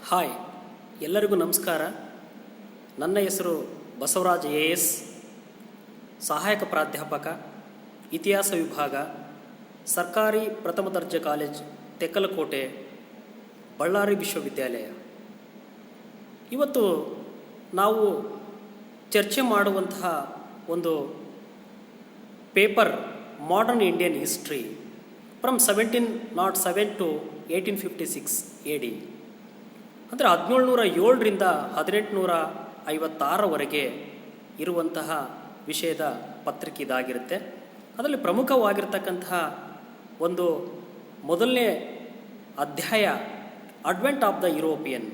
Hi, ಎಲ್ಲರಿಗೂ ನಮಸ್ಕಾರ. ನನ್ನ ಹೆಸರು ಬಸವರಾಜ್ ಎ.ಎಸ್, ಸಹಾಯಕ ಪ್ರಾಧ್ಯಾಪಕ, ಇತಿಹಾಸ ವಿಭಾಗ, ಸರ್ಕಾರಿ ಪ್ರಥಮ ದರ್ಜೆ ಕಾಲೇಜ್, ತೆಕ್ಕಲಕೋಟೆ, ಬಳ್ಳಾರಿ ವಿಶ್ವವಿದ್ಯಾಲಯ. ಇವತ್ತು ನಾವು ಚರ್ಚೆ ಮಾಡುವಂತಹ ಒಂದು paper modern Indian history from 1707 to 1856 AD. ಅಂದರೆ 1707ರಿಂದ 1856ವರೆಗೆ ಇರುವಂತಹ ವಿಷಯದ ಪತ್ರಿಕೆ ಇದಾಗಿರುತ್ತೆ. ಅದರಲ್ಲಿ ಪ್ರಮುಖವಾಗಿರ್ತಕ್ಕಂತಹ ಒಂದು ಮೊದಲನೇ ಅಧ್ಯಾಯ ಅಡ್ವೆಂಟ್ ಆಫ್ ದ ಯುರೋಪಿಯನ್,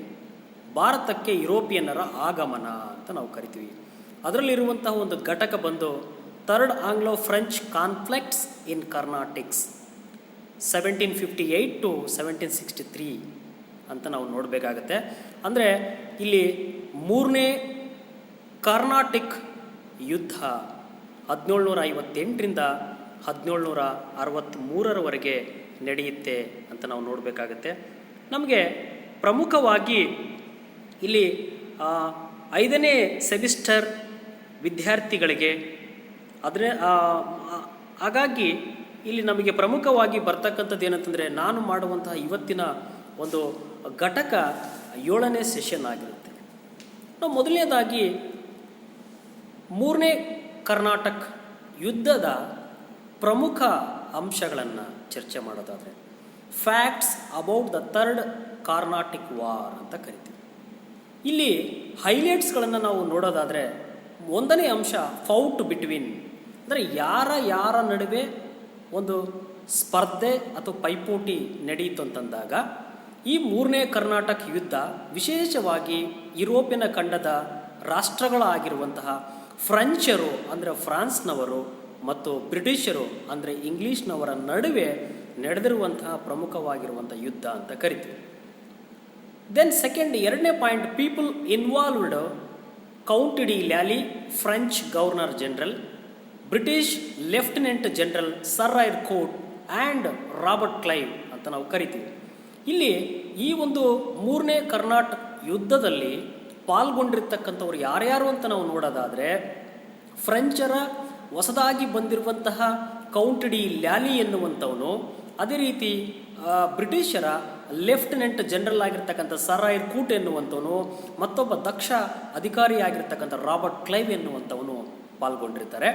ಭಾರತಕ್ಕೆ ಯುರೋಪಿಯನ್ನರ ಆಗಮನ ಅಂತ ನಾವು ಕರಿತೀವಿ. ಅದರಲ್ಲಿರುವಂತಹ ಒಂದು ಘಟಕ ಬಂದು third Anglo French conflicts in Carnatics 1758 to 1763 ಅಂತ ನಾವು ನೋಡಬೇಕಾಗತ್ತೆ. ಅಂದರೆ ಇಲ್ಲಿ ಮೂರನೇ ಕರ್ನಾಟಿಕ್ ಯುದ್ಧ 1758ರಿಂದ 1763ರವರೆಗೆ ನಡೆಯುತ್ತೆ ಅಂತ ನಾವು ನೋಡಬೇಕಾಗತ್ತೆ. ನಮಗೆ ಪ್ರಮುಖವಾಗಿ ಇಲ್ಲಿ 5ನೇ ಸೆಮಿಸ್ಟರ್ ವಿದ್ಯಾರ್ಥಿಗಳಿಗೆ ಹಾಗಾಗಿ ಇಲ್ಲಿ ನಮಗೆ ಪ್ರಮುಖವಾಗಿ ಬರ್ತಕ್ಕಂಥದ್ದು ಏನಂತಂದರೆ, ನಾನು ಮಾಡುವಂತಹ ಇವತ್ತಿನ ಒಂದು ಘಟಕ 7ನೇ ಸೆಷನ್ ಆಗಿರುತ್ತೆ. ನಾವು ಮೊದಲನೇದಾಗಿ ಮೂರನೇ ಕರ್ನಾಟಕ ಯುದ್ಧದ ಪ್ರಮುಖ ಅಂಶಗಳನ್ನು ಚರ್ಚೆ ಮಾಡೋದಾದರೆ, facts about the third Carnatic war ಅಂತ ಕರಿತೀವಿ. ಇಲ್ಲಿ ಹೈಲೈಟ್ಸ್ಗಳನ್ನು ನಾವು ನೋಡೋದಾದರೆ, 1ನೇ ಅಂಶ ಫೌಟ್ ಬಿಟ್ವೀನ್, ಅಂದರೆ ಯಾರ ನಡುವೆ ಒಂದು ಸ್ಪರ್ಧೆ ಅಥವಾ ಪೈಪೋಟಿ ನಡೆಯಿತು ಅಂತಂದಾಗ ಈ ಮೂರನೇ ಕರ್ನಾಟಕ ಯುದ್ಧ ವಿಶೇಷವಾಗಿ ಯುರೋಪಿಯನ್ ಖಂಡದ ರಾಷ್ಟ್ರಗಳಾಗಿರುವಂತಹ ಫ್ರೆಂಚರು ಅಂದರೆ ಫ್ರಾನ್ಸ್ನವರು ಮತ್ತು ಬ್ರಿಟಿಷರು ಅಂದರೆ ಇಂಗ್ಲೀಷ್ನವರ ನಡುವೆ ನಡೆದಿರುವಂತಹ ಪ್ರಮುಖವಾಗಿರುವಂಥ ಯುದ್ಧ ಅಂತ ಕರಿತೀವಿ. ದೆನ್ ಸೆಕೆಂಡ್, 2ನೇ point, people involved count de Lally, French governor general, British lieutenant general sir Eyre Coote and Robert Clive ಅಂತ ನಾವು ಕರಿತೀವಿ. ಇಲ್ಲಿ ಈ ಒಂದು ಮೂರನೇ ಕರ್ನಾಟಕ ಯುದ್ಧದಲ್ಲಿ ಪಾಲ್ಗೊಂಡಿರ್ತಕ್ಕಂಥವ್ರು ಯಾರ್ಯಾರು ಅಂತ ನಾವು ನೋಡೋದಾದರೆ, ಫ್ರೆಂಚರ ಹೊಸದಾಗಿ ಬಂದಿರುವಂತಹ ಕೌಂಟ್ ಡಿ ಲ್ಯಾಲಿ ಎನ್ನುವಂಥವನು, ಅದೇ ರೀತಿ ಬ್ರಿಟಿಷರ ಲೆಫ್ಟಿನೆಂಟ್ ಜನರಲ್ ಆಗಿರ್ತಕ್ಕಂಥ ಸರ್ ಐರ್ ಕೂಟ್ ಎನ್ನುವಂಥವನು, ಮತ್ತೊಬ್ಬ ದಕ್ಷ ಅಧಿಕಾರಿಯಾಗಿರ್ತಕ್ಕಂಥ ರಾಬರ್ಟ್ ಕ್ಲೈವ್ ಎನ್ನುವಂಥವನು ಪಾಲ್ಗೊಂಡಿರ್ತಾರೆ.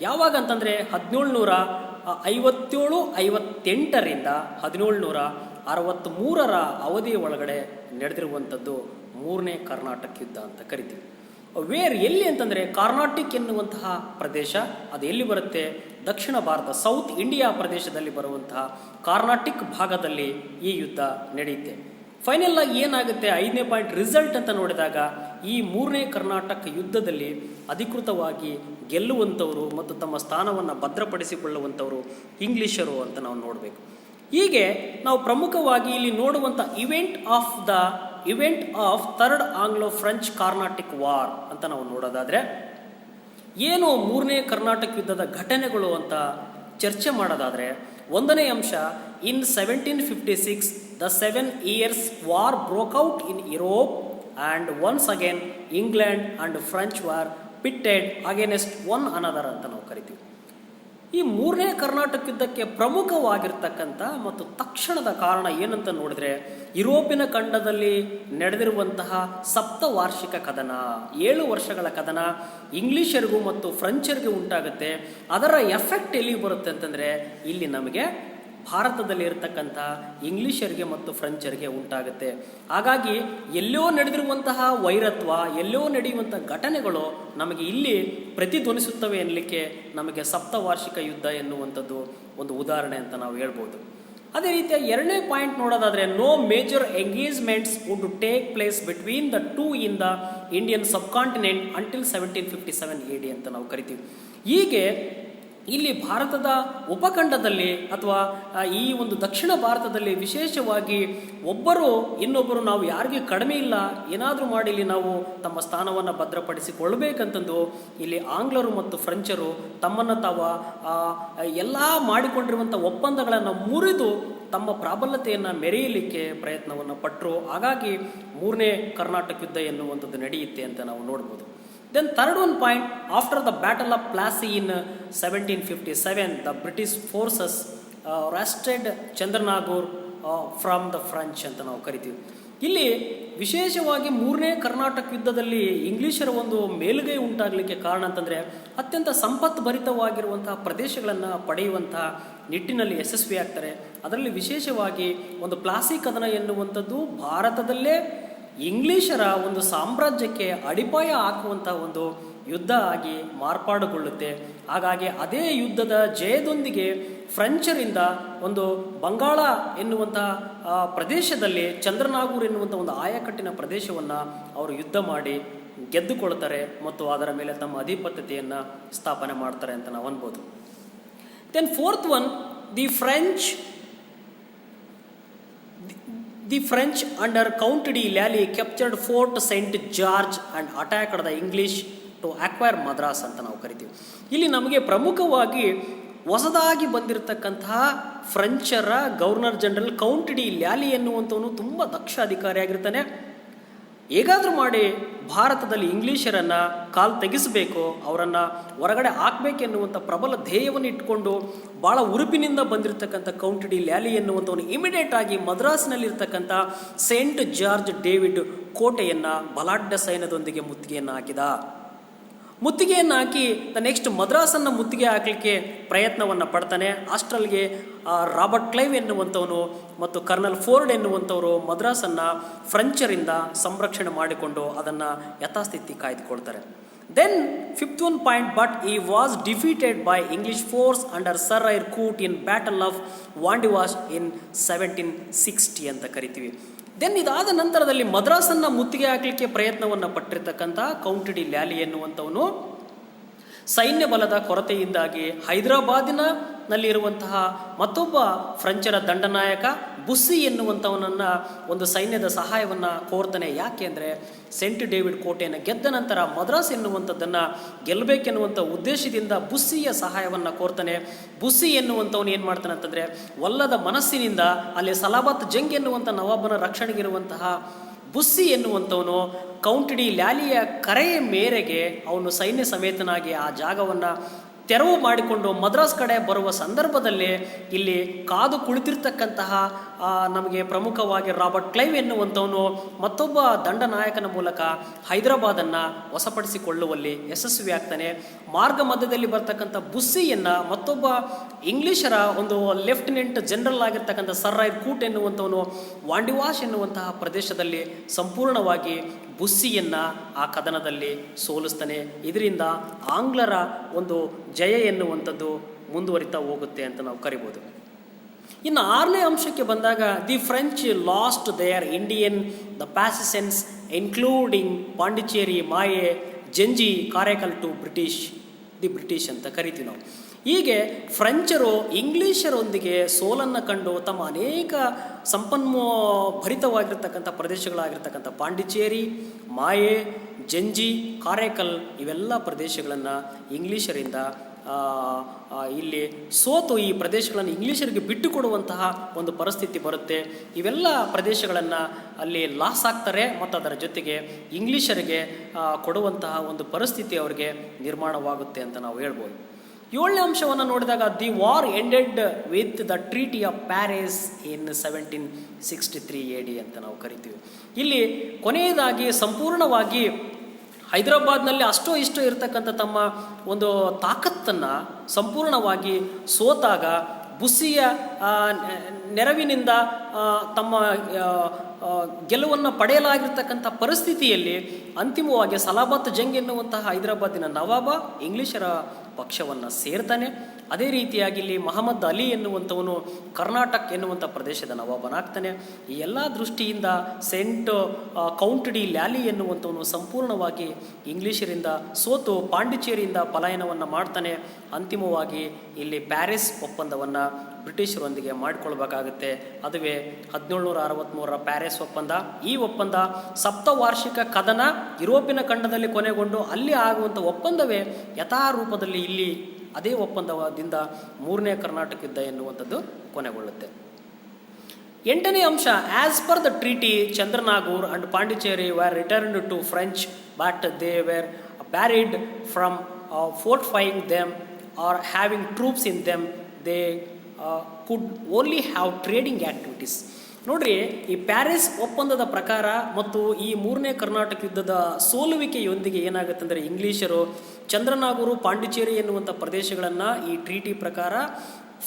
ಯಾವಾಗ ಅಂತಂದರೆ 1757-58ರಿಂದ 1763ರ ಅವಧಿಯ ಒಳಗಡೆ ನಡೆದಿರುವಂಥದ್ದು ಮೂರನೇ ಕರ್ನಾಟಕ ಯುದ್ಧ ಅಂತ ಕರಿತೀವಿ. ಎಲ್ಲಿ ಅಂತಂದರೆ, ಕಾರ್ನಾಟಿಕ್ ಎನ್ನುವಂತಹ ಪ್ರದೇಶ ಅದು ಎಲ್ಲಿ ಬರುತ್ತೆ? ದಕ್ಷಿಣ ಭಾರತ, ಸೌತ್ ಇಂಡಿಯಾ ಪ್ರದೇಶದಲ್ಲಿ ಬರುವಂತಹ ಕಾರ್ನಾಟಿಕ್ ಭಾಗದಲ್ಲಿ ಈ ಯುದ್ಧ ನಡೆಯುತ್ತೆ. ಫೈನಲ್ ಆಗಿ ಏನಾಗುತ್ತೆ, 5ನೇ ಪಾಯಿಂಟ್ ರಿಸಲ್ಟ್ ಅಂತ ನೋಡಿದಾಗ, ಈ ಮೂರನೇ ಕರ್ನಾಟಕ ಯುದ್ಧದಲ್ಲಿ ಅಧಿಕೃತವಾಗಿ ಗೆಲ್ಲುವಂಥವರು ಮತ್ತು ತಮ್ಮ ಸ್ಥಾನವನ್ನು ಭದ್ರಪಡಿಸಿಕೊಳ್ಳುವಂಥವರು ಇಂಗ್ಲೀಷರು ಅಂತ ನಾವು ನೋಡಬೇಕು. ಹೀಗೆ ನಾವು ಪ್ರಮುಖವಾಗಿ ಇಲ್ಲಿ ನೋಡುವಂಥ event of third Anglo French Carnatic war ಅಂತ ನಾವು ನೋಡೋದಾದರೆ, ಏನು ಮೂರನೇ ಕರ್ನಾಟಕ ಯುದ್ಧದ ಘಟನೆಗಳು ಅಂತ ಚರ್ಚೆ ಮಾಡೋದಾದರೆ, 1ನೇ ಅಂಶ, in 1756 the 7 years war broke out in Europe and once again England and French war pitted against one another ಅಂತ ನಾವು ಕರಿತೀವಿ. ಈ ಮೂರನೇ ಕರ್ನಾಟಕ ಯುದ್ಧಕ್ಕೆ ಪ್ರಮುಖವಾಗಿರ್ತಕ್ಕಂಥ ಮತ್ತು ತಕ್ಷಣದ ಕಾರಣ ಏನಂತ ನೋಡಿದ್ರೆ, ಯುರೋಪಿನ ಖಂಡದಲ್ಲಿ ನಡೆದಿರುವಂತಹ ಸಪ್ತವಾರ್ಷಿಕ ಕದನ, 7 ವರ್ಷಗಳ ಕದನ ಇಂಗ್ಲೀಷರಿಗೂ ಮತ್ತು ಫ್ರೆಂಚರಿಗೂ ಉಂಟಾಗುತ್ತೆ. ಅದರ ಎಫೆಕ್ಟ್ ಎಲ್ಲಿ ಬರುತ್ತೆ ಅಂತಂದರೆ, ಇಲ್ಲಿ ನಮಗೆ ಭಾರತದಲ್ಲಿ ಇರತಕ್ಕಂಥ ಇಂಗ್ಲೀಷರಿಗೆ ಮತ್ತು ಫ್ರೆಂಚರಿಗೆ ಉಂಟಾಗುತ್ತೆ. ಹಾಗಾಗಿ ಎಲ್ಲೋ ನಡೆದಿರುವಂತಹ ವೈರತ್ವ, ಎಲ್ಲೋ ನಡೆಯುವಂಥ ಘಟನೆಗಳು ನಮಗೆ ಇಲ್ಲಿ ಪ್ರತಿಧ್ವನಿಸುತ್ತವೆ ಎನ್ನಲಿಕ್ಕೆ ನಮಗೆ ಸಪ್ತವಾರ್ಷಿಕ ಯುದ್ಧ ಎನ್ನುವಂಥದ್ದು ಒಂದು ಉದಾಹರಣೆ ಅಂತ ನಾವು ಹೇಳ್ಬೋದು. ಅದೇ ರೀತಿಯ 2ನೇ ಪಾಯಿಂಟ್ ನೋಡೋದಾದರೆ, no major engagements would take place between the two in the Indian subcontinent until 1757 AD ಅಂತ ನಾವು ಕರಿತೀವಿ. ಹೀಗೆ ಇಲ್ಲಿ ಭಾರತದ ಉಪಖಂಡದಲ್ಲಿ ಅಥವಾ ಈ ಒಂದು ದಕ್ಷಿಣ ಭಾರತದಲ್ಲಿ ವಿಶೇಷವಾಗಿ ಒಬ್ಬರು ಇನ್ನೊಬ್ಬರು ನಾವು ಯಾರಿಗೆ ಕಡಿಮೆ ಇಲ್ಲ, ಏನಾದರೂ ಮಾಡಿ ಇಲ್ಲಿ ನಾವು ತಮ್ಮ ಸ್ಥಾನವನ್ನು ಭದ್ರಪಡಿಸಿಕೊಳ್ಬೇಕಂತಂದು ಇಲ್ಲಿ ಆಂಗ್ಲರು ಮತ್ತು ಫ್ರೆಂಚರು ತಮ್ಮನ್ನು ತಾವು ಎಲ್ಲ ಮಾಡಿಕೊಂಡಿರುವಂಥ ಒಪ್ಪಂದಗಳನ್ನು ಮುರಿದು ತಮ್ಮ ಪ್ರಾಬಲ್ಯತೆಯನ್ನು ಮೆರೆಯಲಿಕ್ಕೆ ಪ್ರಯತ್ನವನ್ನು ಪಟ್ಟರು. ಹಾಗಾಗಿ ಮೂರನೇ ಕರ್ನಾಟಕ ಯುದ್ಧ ಎನ್ನುವಂಥದ್ದು ನಡೆಯುತ್ತೆ ಅಂತ ನಾವು ನೋಡ್ಬೋದು. Then third one point, after the Battle of Plassey in 1757, the British forces wrested Chandranagore from the French ಅಂತ ನಾವು ಕರಿತೀವಿ. ಇಲ್ಲಿ ವಿಶೇಷವಾಗಿ ಮೂರನೇ ಕರ್ನಾಟಕ ಯುದ್ಧದಲ್ಲಿ ಇಂಗ್ಲಿಷರ ಒಂದು ಮೇಲುಗೈ ಉಂಟಾಗಲಿಕ್ಕೆ ಕಾರಣ ಅಂತಂದರೆ ಅತ್ಯಂತ ಸಂಪತ್ಭರಿತವಾಗಿರುವಂತಹ ಪ್ರದೇಶಗಳನ್ನು ಪಡೆಯುವಂತಹ ನಿಟ್ಟಿನಲ್ಲಿ ಯಶಸ್ವಿಯಾಗ್ತಾರೆ. ಅದರಲ್ಲಿ ವಿಶೇಷವಾಗಿ ಒಂದು ಪ್ಲಾಸಿ ಕದನ ಎನ್ನುವಂಥದ್ದು ಭಾರತದಲ್ಲೇ ಇಂಗ್ಲಿಷರ ಒಂದು ಸಾಮ್ರಾಜ್ಯಕ್ಕೆ ಅಡಿಪಾಯ ಹಾಕುವಂತಹ ಒಂದು ಯುದ್ಧ ಆಗಿ ಮಾರ್ಪಾಡುಗೊಳ್ಳುತ್ತೆ. ಹಾಗಾಗಿ ಅದೇ ಯುದ್ಧದ ಜಯದೊಂದಿಗೆ ಫ್ರೆಂಚರಿಂದ ಒಂದು ಬಂಗಾಳ ಎನ್ನುವಂತಹ ಪ್ರದೇಶದಲ್ಲಿ ಚಂದ್ರನಾಗೂರ್ ಎನ್ನುವಂಥ ಒಂದು ಆಯಕಟ್ಟಿನ ಪ್ರದೇಶವನ್ನು ಅವರು ಯುದ್ಧ ಮಾಡಿ ಗೆದ್ದುಕೊಳ್ತಾರೆ ಮತ್ತು ಅದರ ಮೇಲೆ ತಮ್ಮ ಅಧಿಪತ್ಯತೆಯನ್ನು ಸ್ಥಾಪನೆ ಮಾಡ್ತಾರೆ ಅಂತ ನಾವು ಅನ್ಬೋದು. Then fourth one, The French under Count de Lally captured Fort St. George and attacked the English to acquire Madras ಅಂತ ನಾವು ಕರಿತೀವಿ. ಇಲ್ಲಿ ನಮಗೆ ಪ್ರಮುಖವಾಗಿ ಹೊಸದಾಗಿ ಬಂದಿರತಕ್ಕಂತಹ ಫ್ರೆಂಚರ governor general count de Lally ಎನ್ನುವಂಥವನು ತುಂಬ ದಕ್ಷ ಅಧಿಕಾರಿಯಾಗಿರ್ತಾನೆ. ಹೇಗಾದರೂ ಮಾಡಿ ಭಾರತದಲ್ಲಿ ಇಂಗ್ಲೀಷರನ್ನು ಕಾಲು ತೆಗೆಸಬೇಕು, ಅವರನ್ನು ಹೊರಗಡೆ ಹಾಕಬೇಕೆನ್ನುವಂಥ ಪ್ರಬಲ ಧ್ಯೇಯವನ್ನು ಇಟ್ಕೊಂಡು ಭಾಳ ಉರುಪಿನಿಂದ ಬಂದಿರತಕ್ಕಂಥ ಕೌಂಟ್ ಡಿ ಲ್ಯಾಲಿ ಎನ್ನುವಂಥವನು ಇಮಿಡಿಯೇಟ್ ಆಗಿ ಮದ್ರಾಸ್ನಲ್ಲಿರ್ತಕ್ಕಂಥ ಸೇಂಟ್ ಜಾರ್ಜ್ ಡೇವಿಡ್ ಕೋಟೆಯನ್ನು ಬಲಾಢ್ಯ ಸೈನ್ಯದೊಂದಿಗೆ ಮುತ್ತಿಗೆಯನ್ನು ಹಾಕಿ ನೆಕ್ಸ್ಟ್ ಮದ್ರಾಸನ್ನು ಮುತ್ತಿಗೆ ಹಾಕಲಿಕ್ಕೆ ಪ್ರಯತ್ನವನ್ನು ಪಡ್ತಾನೆ. ಅಷ್ಟರಲ್ಲಿಗೆ ರಾಬರ್ಟ್ ಕ್ಲೈವ್ ಎನ್ನುವಂಥವನು ಮತ್ತು ಕರ್ನಲ್ ಫೋರ್ಡ್ ಎನ್ನುವಂಥವರು ಮದ್ರಾಸನ್ನು ಫ್ರೆಂಚರಿಂದ ಸಂರಕ್ಷಣೆ ಮಾಡಿಕೊಂಡು ಅದನ್ನು ಯಥಾಸ್ಥಿತಿ ಕಾಯ್ದುಕೊಳ್ತಾರೆ. Then fifth one point, but he was defeated by English force under sir Eyre Coote in battle of Wandiwash in 1760 ಅಂತ ಕರಿತೀವಿ. ದೆನ್ ಇದಾದ ನಂತರದಲ್ಲಿ ಮದ್ರಾಸನ್ನು ಮುತ್ತಿಗೆ ಹಾಕಲಿಕ್ಕೆ ಪ್ರಯತ್ನವನ್ನು ಪಟ್ಟಿರ್ತಕ್ಕಂಥ ಕೌಂಟ್ ಡಿ ಲ್ಯಾಲಿ ಎನ್ನುವಂಥವನು ಸೈನ್ಯ ಬಲದ ಕೊರತೆಯಿಂದಾಗಿ ಹೈದರಾಬಾದಿನಲ್ಲಿರುವಂತಹ ಮತ್ತೊಬ್ಬ ಫ್ರೆಂಚರ ದಂಡನಾಯಕ ಬುಸ್ಸಿ ಎನ್ನುವಂಥವನನ್ನು ಒಂದು ಸೈನ್ಯದ ಸಹಾಯವನ್ನು ಕೋರ್ತಾನೆ. ಯಾಕೆ ಅಂದರೆ ಸೇಂಟ್ ಡೇವಿಡ್ ಕೋಟೆಯನ್ನು ಗೆದ್ದ ನಂತರ ಮದ್ರಾಸ್ ಎನ್ನುವಂಥದ್ದನ್ನು ಗೆಲ್ಲಬೇಕೆನ್ನುವಂಥ ಉದ್ದೇಶದಿಂದ ಬುಸ್ಸಿಯ ಸಹಾಯವನ್ನು ಕೋರ್ತಾನೆ. ಬುಸ್ಸಿ ಎನ್ನುವಂಥವನು ಏನು ಮಾಡ್ತಾನೆ ಅಂತಂದರೆ ಒಲ್ಲದ ಮನಸ್ಸಿನಿಂದ ಅಲ್ಲಿ ಸಲಾಬತ್ ಜಂಗ್ ಎನ್ನುವಂಥ ನವಾಬನ ರಕ್ಷಣೆಗಿರುವಂತಹ ಬುಸ್ಸಿ ಎನ್ನುವಂಥವನು ಕೌಂಟ್ ಡಿ ಲ್ಯಾಲಿಯ ಕರೆಯ ಮೇರೆಗೆ ಅವನು ಸೈನ್ಯ ಸಮೇತನಾಗಿ ಆ ಜಾಗವನ್ನು ತೆರವು ಮಾಡಿಕೊಂಡು ಮದ್ರಾಸ್ ಕಡೆ ಬರುವ ಸಂದರ್ಭದಲ್ಲಿ ಇಲ್ಲಿ ಕಾದು ಕುಳಿತಿರ್ತಕ್ಕಂತಹ ನಮಗೆ ಪ್ರಮುಖವಾಗಿ ರಾಬರ್ಟ್ ಕ್ಲೈವ್ ಎನ್ನುವಂಥವನು ಮತ್ತೊಬ್ಬ ದಂಡನಾಯಕನ ಮೂಲಕ ಹೈದರಾಬಾದನ್ನು ವಶಪಡಿಸಿಕೊಳ್ಳುವಲ್ಲಿ ಯಶಸ್ವಿಯಾಗ್ತಾನೆ. ಮಾರ್ಗ ಮಧ್ಯದಲ್ಲಿ ಬರ್ತಕ್ಕಂಥ ಬುಸ್ಸಿಯನ್ನು ಮತ್ತೊಬ್ಬ ಇಂಗ್ಲಿಷರ ಒಂದು ಲೆಫ್ಟಿನೆಂಟ್ ಜನರಲ್ ಆಗಿರ್ತಕ್ಕಂಥ ಸರ್ ಐರ್ ಕೂಟ್ ಎನ್ನುವಂಥವನು ವಾಂಡಿವಾಶ್ ಎನ್ನುವಂತಹ ಪ್ರದೇಶದಲ್ಲಿ ಸಂಪೂರ್ಣವಾಗಿ ಬುಸ್ಸಿಯನ್ನು ಆ ಕದನದಲ್ಲಿ ಸೋಲಿಸ್ತಾನೆ. ಇದರಿಂದ ಆಂಗ್ಲರ ಒಂದು ಜಯ ಎನ್ನುವಂಥದ್ದು ಮುಂದುವರಿತಾ ಹೋಗುತ್ತೆ ಅಂತ ನಾವು ಕರಿಬೋದು. ಇನ್ನು ಆರನೇ ಅಂಶಕ್ಕೆ ಬಂದಾಗ, the French lost their Indian the possessions including Pondicherry, Mahe, Gingee, Karaikal to British ಅಂತ ಕರಿತೀವಿ ನಾವು. ಹೀಗೆ ಫ್ರೆಂಚರು ಇಂಗ್ಲೀಷರೊಂದಿಗೆ ಸೋಲನ್ನು ಕಂಡು ತಮ್ಮ ಅನೇಕ ಭರಿತವಾಗಿರ್ತಕ್ಕಂಥ ಪ್ರದೇಶಗಳಾಗಿರ್ತಕ್ಕಂಥ ಪಾಂಡಿಚೇರಿ, ಮಾಯೆ, ಜಂಜಿ, ಕಾರೈಕಲ್ ಇವೆಲ್ಲ ಪ್ರದೇಶಗಳನ್ನು ಇಂಗ್ಲೀಷರಿಂದ ಇಲ್ಲಿ ಸೋತು ಈ ಪ್ರದೇಶಗಳನ್ನು ಇಂಗ್ಲೀಷರಿಗೆ ಬಿಟ್ಟು ಕೊಡುವಂತಹ ಒಂದು ಪರಿಸ್ಥಿತಿ ಬರುತ್ತೆ. ಇವೆಲ್ಲ ಪ್ರದೇಶಗಳನ್ನು ಅಲ್ಲಿ ಲಾಸ್ ಆಗ್ತಾರೆ ಮತ್ತು ಅದರ ಜೊತೆಗೆ ಇಂಗ್ಲೀಷರಿಗೆ ಕೊಡುವಂತಹ ಒಂದು ಪರಿಸ್ಥಿತಿ ಅವರಿಗೆ ನಿರ್ಮಾಣವಾಗುತ್ತೆ ಅಂತ ನಾವು ಹೇಳ್ಬೋದು. ಏಳನೇ ಅಂಶವನ್ನು ನೋಡಿದಾಗ, the war ended with the treaty of Paris in 1763 AD ಅಂತ ನಾವು ಕರಿತೀವಿ. ಇಲ್ಲಿ ಕೊನೆಯದಾಗಿ ಸಂಪೂರ್ಣವಾಗಿ ಹೈದರಾಬಾದ್ನಲ್ಲಿ ಅಷ್ಟೋ ಇಷ್ಟೋ ಇರತಕ್ಕಂಥ ತಮ್ಮ ಒಂದು ತಾಕತ್ತನ್ನು ಸಂಪೂರ್ಣವಾಗಿ ಸೋತಾಗ ಬುಸ್ಸಿಯ ನೆರವಿನಿಂದ ತಮ್ಮ ಗೆಲುವನ್ನು ಪಡೆಯಲಾಗಿರ್ತಕ್ಕಂಥ ಪರಿಸ್ಥಿತಿಯಲ್ಲಿ ಅಂತಿಮವಾಗಿ ಸಲಾಬತ್ ಜಂಗ್ ಎನ್ನುವಂತಹ ಹೈದರಾಬಾದಿನ ನವಾಬ ಇಂಗ್ಲೀಷರ ಪಕ್ಷವನ್ನು ಸೇರ್ತಾನೆ. ಅದೇ ರೀತಿಯಾಗಿ ಇಲ್ಲಿ ಮಹಮ್ಮದ್ ಅಲಿ ಎನ್ನುವಂಥವನು ಕರ್ನಾಟಕ ಎನ್ನುವಂಥ ಪ್ರದೇಶದ ನವಾಬನಾಗ್ತಾನೆ. ಈ ಎಲ್ಲ ದೃಷ್ಟಿಯಿಂದ ಕೌಂಟ್ ಡಿ ಲ್ಯಾಲಿ ಎನ್ನುವಂಥವನು ಸಂಪೂರ್ಣವಾಗಿ ಇಂಗ್ಲೀಷರಿಂದ ಸೋತು ಪಾಂಡಿಚೇರಿಯಿಂದ ಪಲಾಯನವನ್ನು ಮಾಡ್ತಾನೆ. ಅಂತಿಮವಾಗಿ ಇಲ್ಲಿ ಪ್ಯಾರಿಸ್ ಒಪ್ಪಂದವನ್ನು ಬ್ರಿಟಿಷರೊಂದಿಗೆ ಮಾಡಿಕೊಳ್ಬೇಕಾಗುತ್ತೆ. ಅದುವೇ 1763 ಪ್ಯಾರಿಸ್ ಒಪ್ಪಂದ. ಈ ಒಪ್ಪಂದ ಸಪ್ತವಾರ್ಷಿಕ ಕದನ ಯುರೋಪಿನ ಖಂಡದಲ್ಲಿ ಕೊನೆಗೊಂಡು ಅಲ್ಲಿ ಆಗುವಂಥ ಒಪ್ಪಂದವೇ ಯಥಾರೂಪದಲ್ಲಿ ಇಲ್ಲಿ ಅದೇ ಒಪ್ಪಂದದಿಂದ ಮೂರನೇ ಕರ್ನಾಟಕ ಯುದ್ಧ ಎನ್ನುವಂಥದ್ದು ಕೊನೆಗೊಳ್ಳುತ್ತೆ. ಎಂಟನೇ ಅಂಶ, as per the treaty Chandernagore and Pondicherry were returned to French but they were barred from fortifying them or having troops in them. They could only have trading activities. ನೋಡ್ರಿ, ಈ ಪ್ಯಾರಿಸ್ ಒಪ್ಪಂದದ ಪ್ರಕಾರ ಮತ್ತು ಈ ಮೂರನೇ ಕರ್ನಾಟಕ ಯುದ್ಧದ ಸೋಲುವಿಕೆಯೊಂದಿಗೆ ಏನಾಗುತ್ತೆ ಅಂದರೆ, ಇಂಗ್ಲೀಷರು ಚಂದ್ರನಾಗೂರು ಪಾಂಡಿಚೇರಿ ಎನ್ನುವಂಥ ಪ್ರದೇಶಗಳನ್ನು ಈ ಟ್ರೀಟಿ ಪ್ರಕಾರ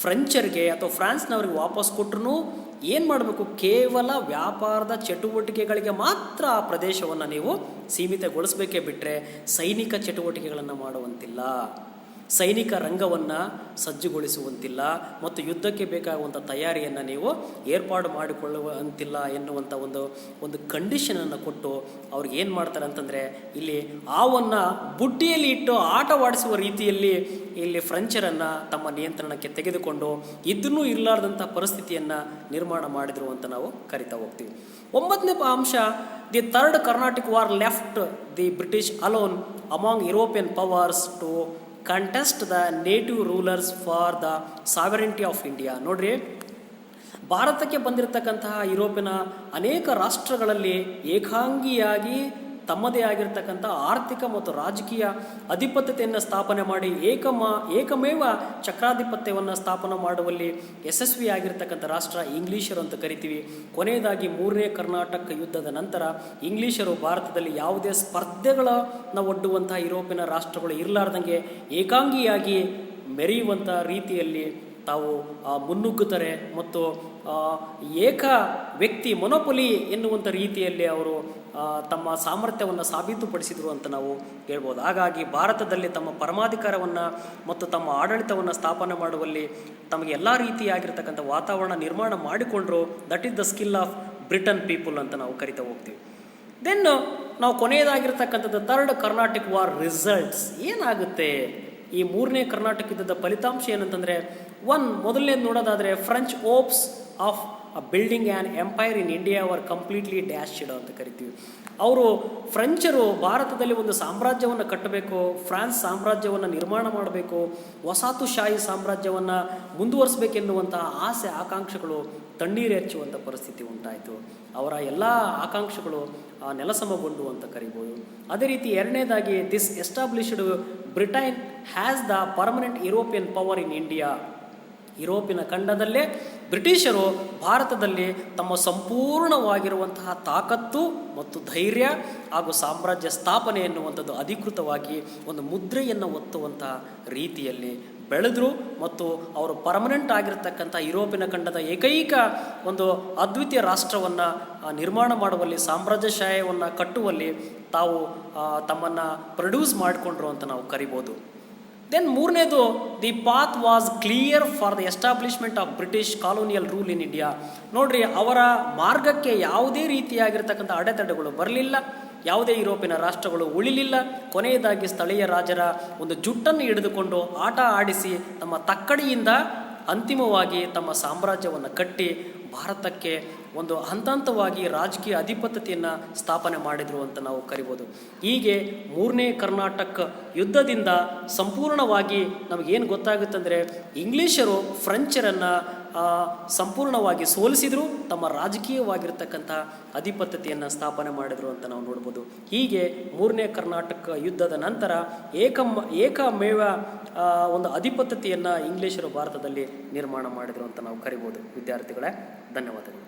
ಫ್ರೆಂಚರಿಗೆ ಅಥವಾ ಫ್ರಾನ್ಸ್ನವ್ರಿಗೆ ವಾಪಸ್ ಕೊಟ್ಟರು ಏನು ಮಾಡಬೇಕು, ಕೇವಲ ವ್ಯಾಪಾರದ ಚಟುವಟಿಕೆಗಳಿಗೆ ಮಾತ್ರ ಆ ಪ್ರದೇಶವನ್ನು ನೀವು ಸೀಮಿತಗೊಳಿಸಬೇಕೇ ಬಿಟ್ಟರೆ ಸೈನಿಕ ಚಟುವಟಿಕೆಗಳನ್ನು ಮಾಡುವಂತಿಲ್ಲ, ಸೈನಿಕ ರಂಗವನ್ನು ಸಜ್ಜುಗೊಳಿಸುವಂತಿಲ್ಲ ಮತ್ತು ಯುದ್ಧಕ್ಕೆ ಬೇಕಾಗುವಂಥ ತಯಾರಿಯನ್ನು ನೀವು ಏರ್ಪಾಡು ಮಾಡಿಕೊಳ್ಳುವಂತಿಲ್ಲ ಎನ್ನುವಂಥ ಒಂದು ಕಂಡೀಷನನ್ನು ಕೊಟ್ಟು ಅವ್ರಿಗೆ ಏನು ಮಾಡ್ತಾರೆ ಅಂತಂದರೆ, ಇಲ್ಲಿ ಆವನ್ನು ಬುಡ್ಡಿಯಲ್ಲಿ ಇಟ್ಟು ಆಟವಾಡಿಸುವ ರೀತಿಯಲ್ಲಿ ಇಲ್ಲಿ ಫ್ರೆಂಚರನ್ನು ತಮ್ಮ ನಿಯಂತ್ರಣಕ್ಕೆ ತೆಗೆದುಕೊಂಡು ಇದ್ದೂ ಇರಲಾರ್ದಂಥ ಪರಿಸ್ಥಿತಿಯನ್ನು ನಿರ್ಮಾಣ ಮಾಡಿದರು ಅಂತ ನಾವು ಕರಿತಾ ಹೋಗ್ತೀವಿ. ಒಂಬತ್ತನೇ ಅಂಶ, the third Carnatic war left the British alone among European powers to contest the native rulers for the sovereignty of India. ನೋಡ್ರಿ, ಭಾರತಕ್ಕೆ ಬಂದಿರತಕ್ಕಂತಹ ಯುರೋಪಿನ ಅನೇಕ ರಾಷ್ಟ್ರಗಳಲ್ಲಿ ಏಕಾಂಗಿಯಾಗಿ ತಮ್ಮದೇ ಆಗಿರ್ತಕ್ಕಂಥ ಆರ್ಥಿಕ ಮತ್ತು ರಾಜಕೀಯ ಅಧಿಪತ್ಯತೆಯನ್ನು ಸ್ಥಾಪನೆ ಮಾಡಿ ಏಕಮೇವ ಚಕ್ರಾಧಿಪತ್ಯವನ್ನು ಸ್ಥಾಪನೆ ಮಾಡುವಲ್ಲಿ ಯಶಸ್ವಿಯಾಗಿರ್ತಕ್ಕಂಥ ರಾಷ್ಟ್ರ ಇಂಗ್ಲೀಷರು ಅಂತ ಕರಿತೀವಿ. ಕೊನೆಯದಾಗಿ ಮೂರನೇ ಕರ್ನಾಟಕ ಯುದ್ಧದ ನಂತರ ಇಂಗ್ಲೀಷರು ಭಾರತದಲ್ಲಿ ಯಾವುದೇ ಸ್ಪರ್ಧೆಗಳನ್ನು ಒಡ್ಡುವಂಥ ಯುರೋಪಿನ ರಾಷ್ಟ್ರಗಳು ಇರಲಾರ್ದಂಗೆ ಏಕಾಂಗಿಯಾಗಿ ಮೆರೆಯುವಂಥ ರೀತಿಯಲ್ಲಿ ತಾವು ಮುನ್ನುಗ್ಗುತ್ತಾರೆ ಮತ್ತು ಏಕ ವ್ಯಕ್ತಿ ಮೊನೊಪೊಲಿ ಎನ್ನುವಂಥ ರೀತಿಯಲ್ಲಿ ಅವರು ತಮ್ಮ ಸಾಮರ್ಥ್ಯವನ್ನು ಸಾಬೀತುಪಡಿಸಿದರು ಅಂತ ನಾವು ಹೇಳ್ಬೋದು. ಹಾಗಾಗಿ ಭಾರತದಲ್ಲಿ ತಮ್ಮ ಪರಮಾಧಿಕಾರವನ್ನು ಮತ್ತು ತಮ್ಮ ಆಡಳಿತವನ್ನು ಸ್ಥಾಪನೆ ಮಾಡುವಲ್ಲಿ ತಮಗೆ ಎಲ್ಲ ರೀತಿಯಾಗಿರ್ತಕ್ಕಂಥ ವಾತಾವರಣ ನಿರ್ಮಾಣ ಮಾಡಿಕೊಂಡ್ರು. That is the skill of Britain people ಅಂತ ನಾವು ಕರಿತಾ ಹೋಗ್ತೀವಿ. ದೆನ್ ನಾವು ಕೊನೆಯದಾಗಿರ್ತಕ್ಕಂಥದ್ದು ಥರ್ಡ್ ಕರ್ನಾಟಿಕ್ ವಾರ್ ರಿಸಲ್ಟ್ಸ್ ಏನಾಗುತ್ತೆ, ಈ ಮೂರನೇ ಕರ್ನಾಟಕ ಯುದ್ಧದ ಫಲಿತಾಂಶ ಏನಂತಂದರೆ, ಮೊದಲನೇದು ನೋಡೋದಾದರೆ French OOPS of building an empire in India var completely dashed ಅಂತ ಕರಿತೀವಿ. ಅವರು ಫ್ರೆಂಚರು ಭಾರತದಲ್ಲಿ ಒಂದು ಸಾಮ್ರಾಜ್ಯವನ್ನು ಕಟ್ಟಬೇಕು, ಫ್ರಾನ್ಸ್ ಸಾಮ್ರಾಜ್ಯವನ್ನು ನಿರ್ಮಾಣ ಮಾಡಬೇಕು, ವಸಾಹತುಶಾಹಿ ಸಾಮ್ರಾಜ್ಯವನ್ನು ಮುಂದುವರಿಸಬೇಕೆನ್ನುವಂತಹ ಆಸೆ ಆಕಾಂಕ್ಷೆಗಳು ತಣ್ಣೀರೆಚ್ಚುವಂಥ ಪರಿಸ್ಥಿತಿ ಉಂಟಾಯಿತು. ಅವರ ಎಲ್ಲ ಆಕಾಂಕ್ಷೆಗಳು ನೆಲಸಮಗೊಂಡು ಅಂತ ಕರಿಬೋದು. ಅದೇ ರೀತಿ ಎರಡನೇದಾಗಿ, this established Britain has the permanent European power in India. ಯುರೋಪಿನ ಖಂಡದಲ್ಲೇ ಬ್ರಿಟಿಷರು ಭಾರತದಲ್ಲಿ ತಮ್ಮ ಸಂಪೂರ್ಣವಾಗಿರುವಂತಹ ತಾಕತ್ತು ಮತ್ತು ಧೈರ್ಯ ಹಾಗೂ ಸಾಮ್ರಾಜ್ಯ ಸ್ಥಾಪನೆ ಎನ್ನುವಂಥದ್ದು ಅಧಿಕೃತವಾಗಿ ಒಂದು ಮುದ್ರೆಯನ್ನು ಒತ್ತುವಂತಹ ರೀತಿಯಲ್ಲಿ ಬೆಳೆದರು ಮತ್ತು ಅವರು ಪರ್ಮನೆಂಟ್ ಆಗಿರ್ತಕ್ಕಂಥ ಯುರೋಪಿನ ಖಂಡದ ಏಕೈಕ ಒಂದು ಅದ್ವಿತೀಯ ರಾಷ್ಟ್ರವನ್ನು ನಿರ್ಮಾಣ ಮಾಡುವಲ್ಲಿ, ಸಾಮ್ರಾಜ್ಯಶಾಹಿಯನ್ನು ಕಟ್ಟುವಲ್ಲಿ ತಾವು ತಮ್ಮನ್ನು ಪ್ರೊಡ್ಯೂಸ್ ಮಾಡಿಕೊಂಡ್ರು ಅಂತ ನಾವು ಕರಿಬೋದು. ದೆನ್ ಮೂರನೇದು, the path was clear for the establishment of British colonial rule in India. ನೋಡ್ರಿ, ಅವರ ಮಾರ್ಗಕ್ಕೆ ಯಾವುದೇ ರೀತಿಯಾಗಿರ್ತಕ್ಕಂಥ ಅಡೆತಡೆಗಳು ಬರಲಿಲ್ಲ, ಯಾವುದೇ ಯುರೋಪಿನ ರಾಷ್ಟ್ರಗಳು ಉಳಿಲಿಲ್ಲ. ಕೊನೆಯದಾಗಿ ಸ್ಥಳೀಯ ರಾಜರ ಒಂದು ಜುಟ್ಟನ್ನು ಹಿಡಿದುಕೊಂಡು ಆಟ ಆಡಿಸಿ ತಮ್ಮ ತಕ್ಕಡಿಯಿಂದ ಅಂತಿಮವಾಗಿ ತಮ್ಮ ಸಾಮ್ರಾಜ್ಯವನ್ನು ಕಟ್ಟಿ ಭಾರತಕ್ಕೆ ಒಂದು ಹಂತವಾಗಿ ರಾಜಕೀಯ ಅಧಿಪತ್ಯತೆಯನ್ನು ಸ್ಥಾಪನೆ ಮಾಡಿದರು ಅಂತ ನಾವು ಕರಿಬೋದು. ಹೀಗೆ ಮೂರನೇ ಕರ್ನಾಟಕ ಯುದ್ಧದಿಂದ ಸಂಪೂರ್ಣವಾಗಿ ನಮಗೇನು ಗೊತ್ತಾಗುತ್ತಂದರೆ, ಇಂಗ್ಲೀಷರು ಫ್ರೆಂಚರನ್ನು ಸಂಪೂರ್ಣವಾಗಿ ಸೋಲಿಸಿದರು, ತಮ್ಮ ರಾಜಕೀಯವಾಗಿರ್ತಕ್ಕಂಥ ಅಧಿಪತ್ಯತೆಯನ್ನು ಸ್ಥಾಪನೆ ಮಾಡಿದರು ಅಂತ ನಾವು ನೋಡ್ಬೋದು. ಹೀಗೆ ಮೂರನೇ ಕರ್ನಾಟಕ ಯುದ್ಧದ ನಂತರ ಏಕಮೇವ ಒಂದು ಅಧಿಪತ್ಯತೆಯನ್ನು ಇಂಗ್ಲೀಷರು ಭಾರತದಲ್ಲಿ ನಿರ್ಮಾಣ ಮಾಡಿದರು ಅಂತ ನಾವು ಕರಿಬೋದು. ವಿದ್ಯಾರ್ಥಿಗಳೇ, ಧನ್ಯವಾದಗಳು.